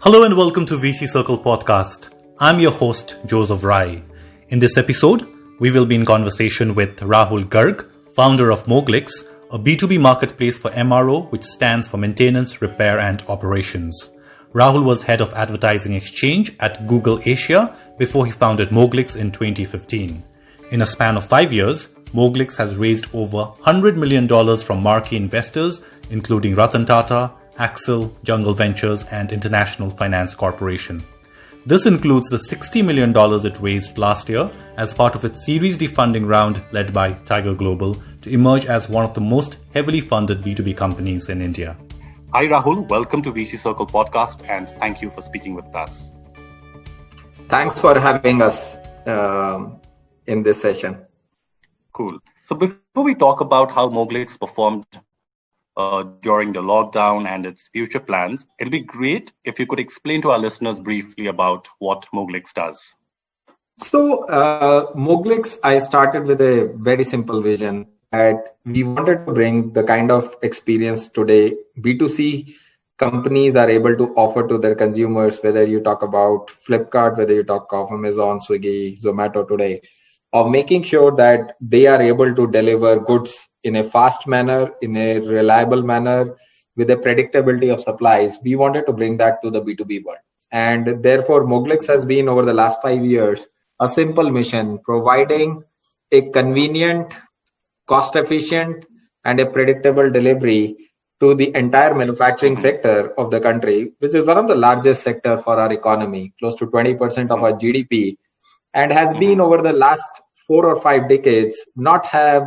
Hello and welcome to VC Circle Podcast. I'm your host, Joseph Rai. In this episode, we will be in conversation with Rahul Garg, founder of Moglix, a B2B marketplace for MRO, which stands for Maintenance, Repair and Operations. Rahul was head of advertising exchange at Google Asia before he founded Moglix in 2015. In a span of 5 years, Moglix has raised over $100 million from marquee investors, including Ratan Tata, Axel, Jungle Ventures, and International Finance Corporation. This includes the $60 million it raised last year as part of its Series D funding round led by Tiger Global to emerge as one of the most heavily funded B2B companies in India. Hi Rahul, welcome to VC Circle Podcast and thank you for speaking with us. Thanks for having us in this session. Cool. So before we talk about how Moglix performed during the lockdown and its future plans, it'll be great if you could explain to our listeners briefly about what Moglix does. So Moglix, I started with a very simple vision that we wanted to bring the kind of experience today B2C companies are able to offer to their consumers, whether you talk about Flipkart, whether you talk of Amazon, Swiggy, Zomato today, of making sure that they are able to deliver goods in a fast manner, in a reliable manner, with a predictability of supplies. We wanted to bring that to the B2B world. And therefore, Moglix has been, over the last 5 years, a simple mission, providing a convenient, cost-efficient, and a predictable delivery to the entire manufacturing sector of the country, which is one of the largest sector for our economy, close to 20% of our GDP, and has been over the last 4 or 5 decades not have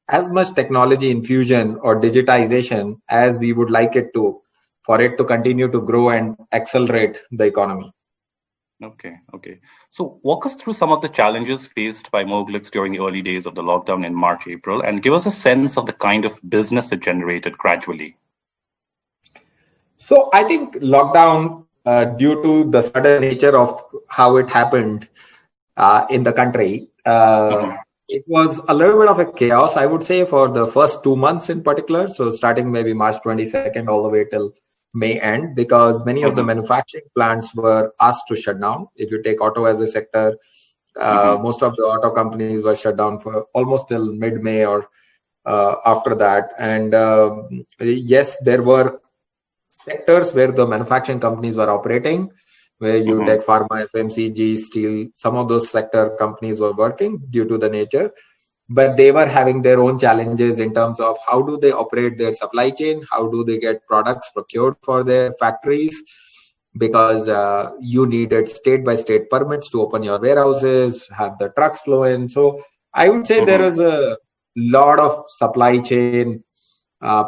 as much technology infusion or digitization as we would like it to, for it to continue to grow and accelerate the economy. Okay. So walk us through some of the challenges faced by Moglix during the early days of the lockdown in March, April, and give us a sense of the kind of business it generated gradually. So I think lockdown, due to the sudden nature of how it happened in the country, it was a little bit of a chaos, I would say, for the first 2 months in particular. So starting maybe March 22nd all the way till May end, because many of the manufacturing plants were asked to shut down. If you take auto as a sector, most of the auto companies were shut down for almost till mid-May or after that. And yes, there were sectors where the manufacturing companies were operating, where you take pharma, FMCG, steel, some of those sector companies were working due to the nature, but they were having their own challenges in terms of how do they operate their supply chain, how do they get products procured for their factories, because you needed state-by-state permits to open your warehouses, have the trucks flow in. So I would say there is a lot of supply chain,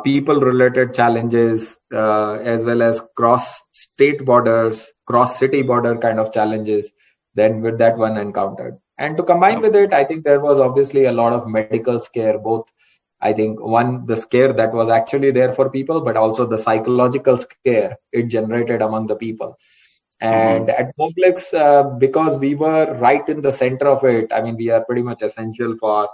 people-related challenges, as well as cross-state borders, cross-city border kind of challenges then with that one encountered. And to combine with it, I think there was obviously a lot of medical scare, both, I think, one, the scare that was actually there for people, but also the psychological scare it generated among the people. And at Moglix, because we were right in the center of it, I mean, we are pretty much essential for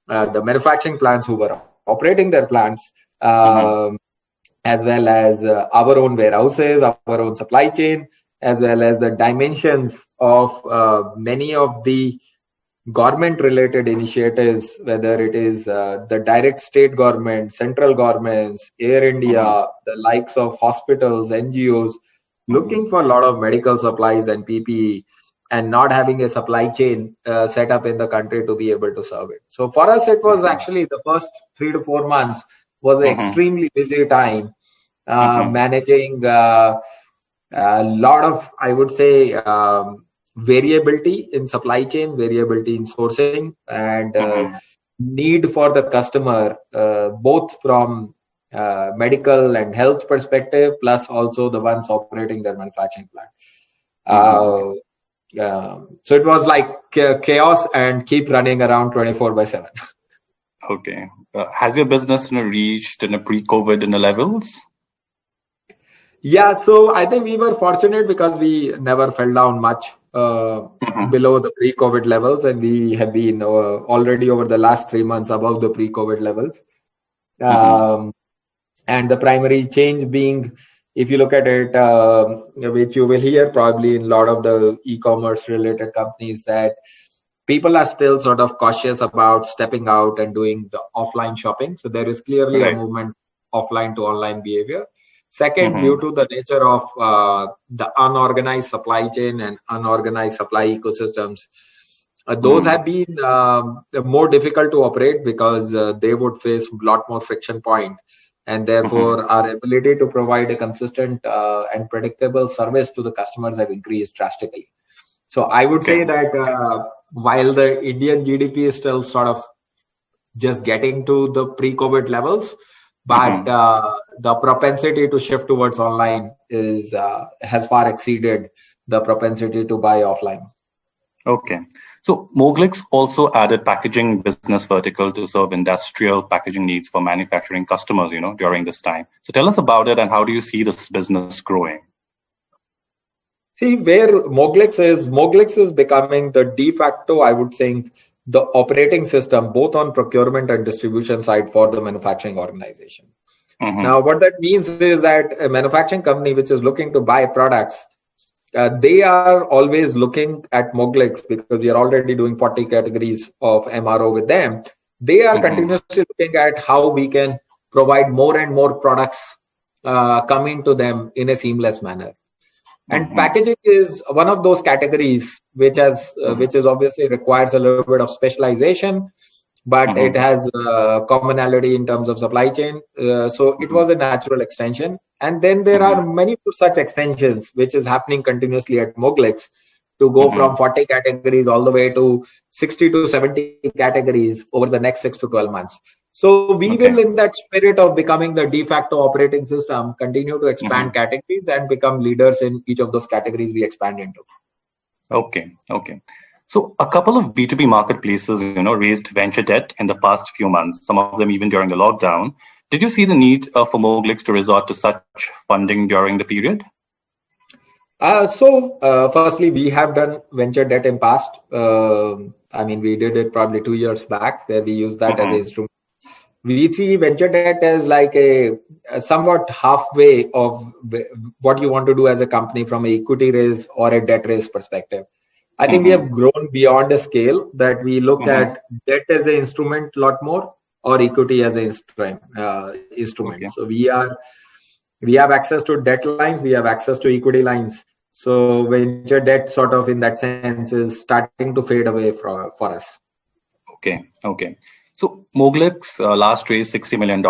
the manufacturing plants who were operating their plants, as well as our own warehouses, our own supply chain, as well as the dimensions of many of the government-related initiatives, whether it is the direct state government, central governments, Air India, the likes of hospitals, NGOs, looking for a lot of medical supplies and PPE, and not having a supply chain set up in the country to be able to serve it. So for us, it was actually the first 3 to 4 months was an extremely busy time, managing a lot of, I would say, variability in supply chain, variability in sourcing, and need for the customer, both from medical and health perspective, plus also the ones operating their manufacturing plant. So it was like chaos and keep running around 24/7. Okay. Has your business reached in a pre-COVID levels? Yeah, so I think we were fortunate because we never fell down much below the pre-COVID levels, and we have been already over the last 3 months above the pre-COVID levels. And the primary change being if you look at it, which you will hear probably in a lot of the e-commerce related companies, that people are still sort of cautious about stepping out and doing the offline shopping. So there is clearly a movement offline to online behavior. Second, due to the nature of the unorganized supply chain and unorganized supply ecosystems, those have been more difficult to operate because they would face a lot more friction point. And therefore, our ability to provide a consistent and predictable service to the customers have increased drastically. So I would say that while the Indian GDP is still sort of just getting to the pre-COVID levels, but the propensity to shift towards online has far exceeded the propensity to buy offline. Okay. So Moglix also added packaging business vertical to serve industrial packaging needs for manufacturing customers, during this time. So tell us about it and how do you see this business growing? See, where Moglix is becoming the de facto, I would say, the operating system, both on procurement and distribution side for the manufacturing organization. Now, what that means is that a manufacturing company which is looking to buy products, they are always looking at Moglix because we are already doing 40 categories of MRO with them. They are continuously looking at how we can provide more and more products coming to them in a seamless manner. And packaging is one of those categories which is obviously requires a little bit of specialization, but it has commonality in terms of supply chain. So it was a natural extension. And then there are many such extensions which is happening continuously at Moglix to go from 40 categories all the way to 60 to 70 categories over the next 6 to 12 months. So we will, in that spirit of becoming the de facto operating system, continue to expand categories and become leaders in each of those categories we expand into. Okay. So a couple of B2B marketplaces, raised venture debt in the past few months, some of them even during the lockdown. Did you see the need for Moglix to resort to such funding during the period? Firstly, we have done venture debt in past. We did it probably 2 years back where we used that as an instrument. We see venture debt as like a somewhat halfway of what you want to do as a company from an equity raise or a debt raise perspective. I think we have grown beyond a scale that we look at debt as an instrument a lot more or equity as an instrument. So we have access to debt lines, we have access to equity lines. So venture debt sort of in that sense is starting to fade away for us. Okay. So Moglix last raised $60 million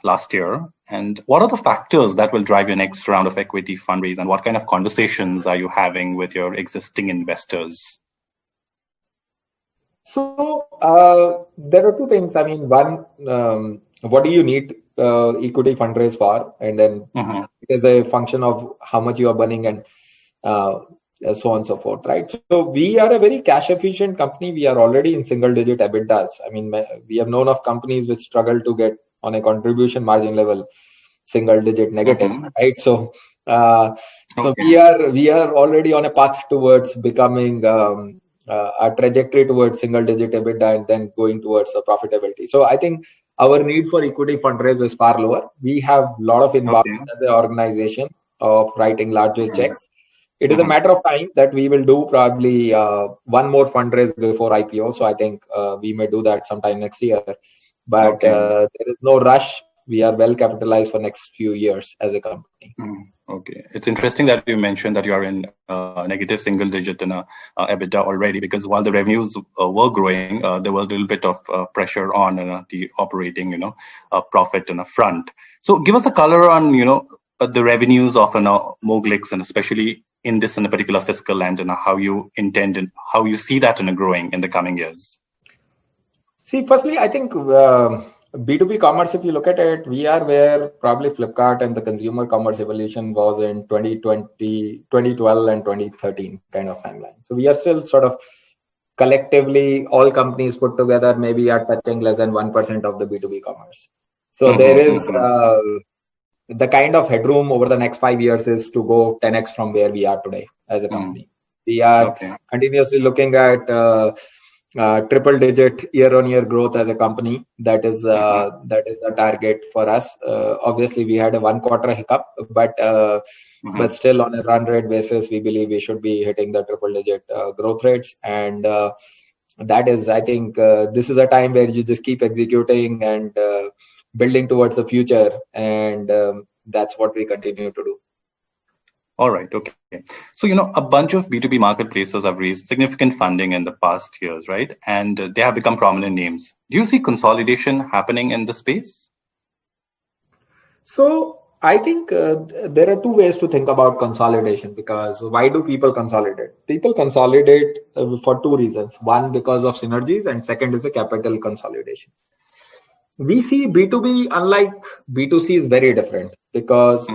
last year. And what are the factors that will drive your next round of equity fundraise? And what kind of conversations are you having with your existing investors? So there are two things. One, what do you need equity fundraise for? And then it is a function of how much you are burning and so on and so forth, right? So we are a very cash efficient company. We are already in single digit EBITDAs. We have known of companies which struggle to get on a contribution margin level single digit negative, right? So we are already on a path towards becoming a trajectory towards single digit EBITDA and then going towards a profitability. So I think our need for equity fundraise is far lower. We have a lot of involvement as an organization of writing larger checks. It is a matter of time that we will do probably one more fundraise before IPO. So I think we may do that sometime next year. But there is no rush. We are well capitalized for next few years as a company. Okay. It's interesting that you mentioned that you are in negative single digit in EBITDA already, because while the revenues were growing, there was a little bit of pressure on the operating, profit in the front. So give us a color on, the revenues of Moglix, and especially in a particular fiscal and how you intend and how you see that growing in the coming years. See, firstly, I think B2B commerce, if you look at it, we are where probably Flipkart and the consumer commerce evolution was in 2012 and 2013 kind of timeline. So we are still sort of collectively, all companies put together maybe are touching less than 1% of the B2B commerce. So there is the kind of headroom over the next 5 years is to go 10x from where we are today as a company. We are continuously looking at triple digit year-on-year growth as a company. That is the target for us. Obviously, we had a 1 quarter hiccup, but still on a run rate basis, we believe we should be hitting the triple digit growth rates. And that is, I think, this is a time where you just keep executing and building towards the future. And that's what we continue to do. All right. Okay. So, a bunch of B2B marketplaces have raised significant funding in the past years, right? And they have become prominent names. Do you see consolidation happening in the space? So, I think there are two ways to think about consolidation, because why do people consolidate? People consolidate for two reasons. One, because of synergies, and second is a capital consolidation. We see B2B, unlike B2C, is very different, because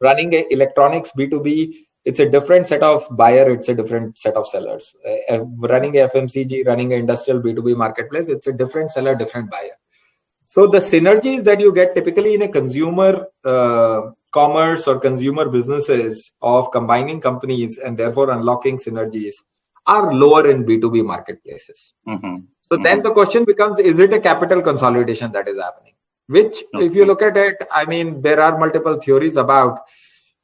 running electronics B2B, it's a different set of buyer, it's a different set of sellers. Running a FMCG, running an industrial B2B marketplace, it's a different seller, different buyer. So the synergies that you get typically in a consumer commerce or consumer businesses of combining companies and therefore unlocking synergies are lower in B2B marketplaces. So then the question becomes, is it a capital consolidation that is happening? Which, if you look at it, I mean, there are multiple theories about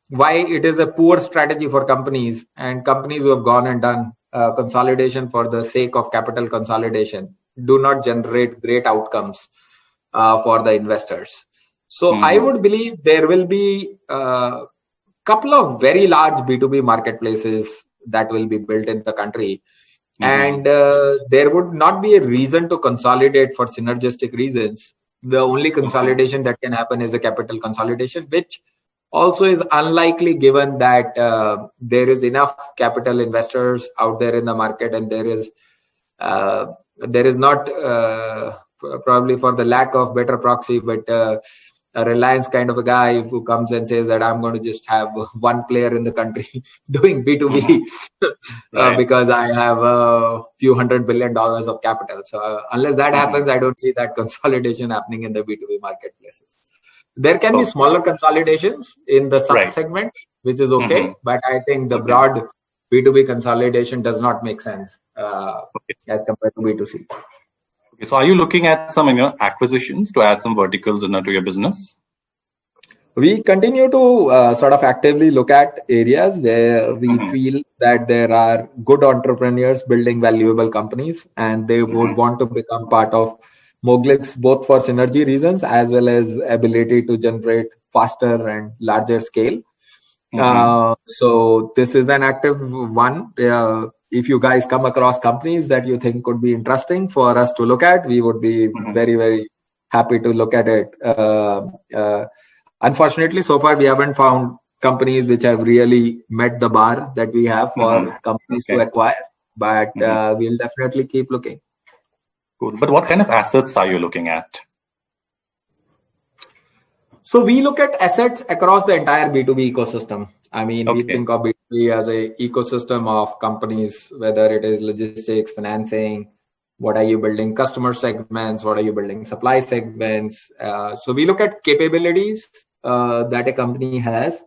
why it is a poor strategy for companies, and companies who have gone and done consolidation for the sake of capital consolidation do not generate great outcomes for the investors. So I would believe there will be a couple of very large B2B marketplaces that will be built in the country. And there would not be a reason to consolidate for synergistic reasons. The only consolidation that can happen is a capital consolidation, which also is unlikely given that there is enough capital investors out there in the market, and there is not probably, for the lack of better proxy, but a Reliance kind of a guy who comes and says that I'm going to just have one player in the country doing B2B because I have a few $100 billion of capital. So unless that happens, I don't see that consolidation happening in the B2B marketplaces. There can be smaller consolidations in the sub-segments, which is okay. But I think the broad B2B consolidation does not make sense as compared to B2C. Okay, so are you looking at some acquisitions to add some verticals to your business? We continue to sort of actively look at areas where we feel that there are good entrepreneurs building valuable companies, and they would want to become part of Moglix, both for synergy reasons as well as ability to generate faster and larger scale. So this is an active one. If you guys come across companies that you think could be interesting for us to look at, we would be very, very happy to look at it. Unfortunately, so far we haven't found companies which have really met the bar that we have for companies to acquire, but we'll definitely keep looking. Cool. But what kind of assets are you looking at? So we look at assets across the entire B2B ecosystem. I mean, we think of B2B as an ecosystem of companies, whether it is logistics, financing, what are you building customer segments, what are you building supply segments. So we look at capabilities that a company has,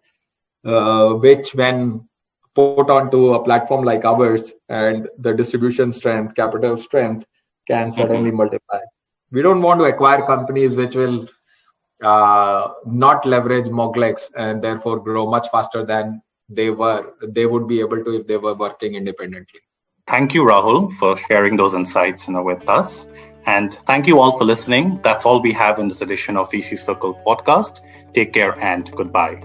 which when put onto a platform like ours, and the distribution strength, capital strength can certainly multiply. We don't want to acquire companies which will not leverage Moglix and therefore grow much faster than they would be able to if they were working independently. Thank you, Rahul, for sharing those insights with us. And thank you all for listening. That's all we have in this edition of VC Circle podcast. Take care and goodbye.